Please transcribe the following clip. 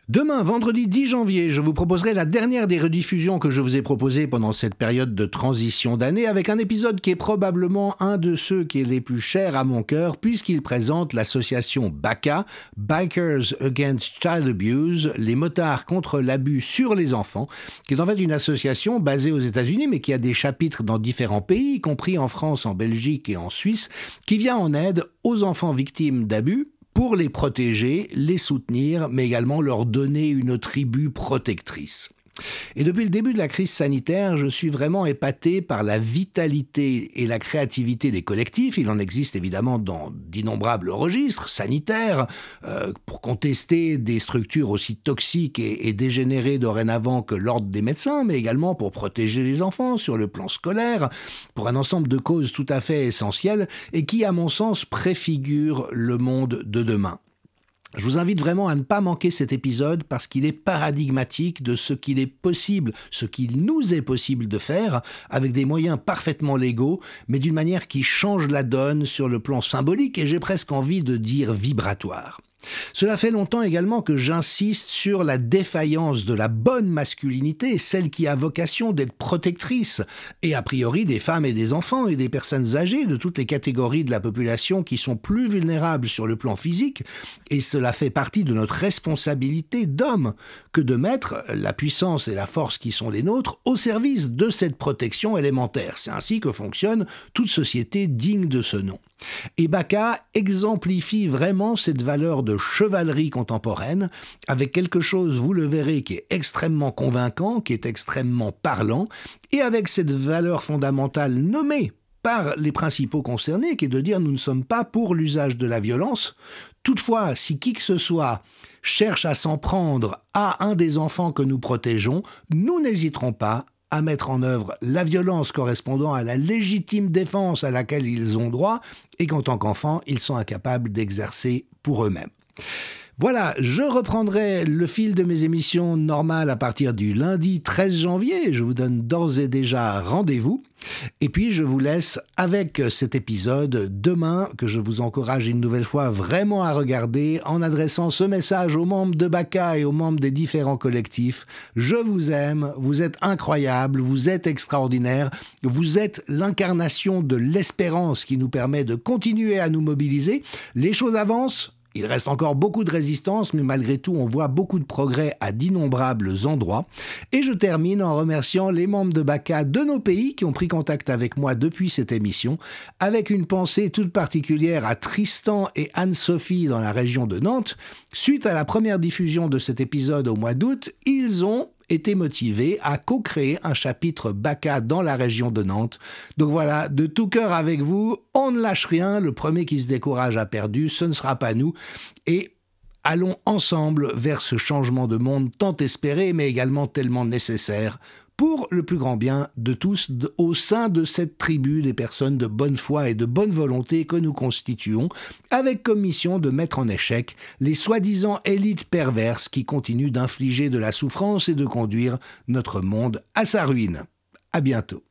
Demain, vendredi 10 janvier, je vous proposerai la dernière des rediffusions que je vous ai proposées pendant cette période de transition d'année avec un épisode qui est probablement un de ceux qui est les plus chers à mon cœur puisqu'il présente l'association BACA, Bikers Against Child Abuse, les motards contre l'abus sur les enfants, qui est en fait une association basée aux États-Unis mais qui a des chapitres dans différents pays, y compris en France, en Belgique et en Suisse, qui vient en aide aux enfants victimes d'abus pour les protéger, les soutenir, mais également leur donner une tribu protectrice. Et depuis le début de la crise sanitaire, je suis vraiment épaté par la vitalité et la créativité des collectifs. Il en existe évidemment dans d'innombrables registres sanitaires pour contester des structures aussi toxiques et dégénérées dorénavant que l'ordre des médecins, mais également pour protéger les enfants sur le plan scolaire, pour un ensemble de causes tout à fait essentielles et qui, à mon sens, préfigurent le monde de demain. Je vous invite vraiment à ne pas manquer cet épisode parce qu'il est paradigmatique de ce qu'il est possible, ce qu'il nous est possible de faire avec des moyens parfaitement légaux, mais d'une manière qui change la donne sur le plan symbolique et j'ai presque envie de dire vibratoire. Cela fait longtemps également que j'insiste sur la défaillance de la bonne masculinité, celle qui a vocation d'être protectrice, et a priori des femmes et des enfants et des personnes âgées de toutes les catégories de la population qui sont plus vulnérables sur le plan physique, et cela fait partie de notre responsabilité d'hommes que de mettre la puissance et la force qui sont les nôtres au service de cette protection élémentaire. C'est ainsi que fonctionne toute société digne de ce nom. Et BACA exemplifie vraiment cette valeur de chevalerie contemporaine avec quelque chose, vous le verrez, qui est extrêmement convaincant, qui est extrêmement parlant, et avec cette valeur fondamentale nommée par les principaux concernés, qui est de dire nous ne sommes pas pour l'usage de la violence. Toutefois, si qui que ce soit cherche à s'en prendre à un des enfants que nous protégeons, nous n'hésiterons pas à mettre en œuvre la violence correspondant à la légitime défense à laquelle ils ont droit et qu'en tant qu'enfants, ils sont incapables d'exercer pour eux-mêmes. Voilà, je reprendrai le fil de mes émissions normales à partir du lundi 13 janvier. Je vous donne d'ores et déjà rendez-vous. Et puis, je vous laisse avec cet épisode demain que je vous encourage une nouvelle fois vraiment à regarder en adressant ce message aux membres de BACA et aux membres des différents collectifs. Je vous aime, vous êtes incroyables, vous êtes extraordinaires, vous êtes l'incarnation de l'espérance qui nous permet de continuer à nous mobiliser. Les choses avancent. Il reste encore beaucoup de résistance, mais malgré tout, on voit beaucoup de progrès à d'innombrables endroits. Et je termine en remerciant les membres de BACA de nos pays qui ont pris contact avec moi depuis cette émission, avec une pensée toute particulière à Tristan et Anne-Sophie dans la région de Nantes. Suite à la première diffusion de cet épisode au mois d'août, ils ont été motivés à co-créer un chapitre BACA dans la région de Nantes. Donc voilà, de tout cœur avec vous, on ne lâche rien, le premier qui se décourage a perdu, ce ne sera pas nous. Et allons ensemble vers ce changement de monde tant espéré, mais également tellement nécessaire pour le plus grand bien de tous au sein de cette tribu des personnes de bonne foi et de bonne volonté que nous constituons, avec comme mission de mettre en échec les soi-disant élites perverses qui continuent d'infliger de la souffrance et de conduire notre monde à sa ruine. À bientôt.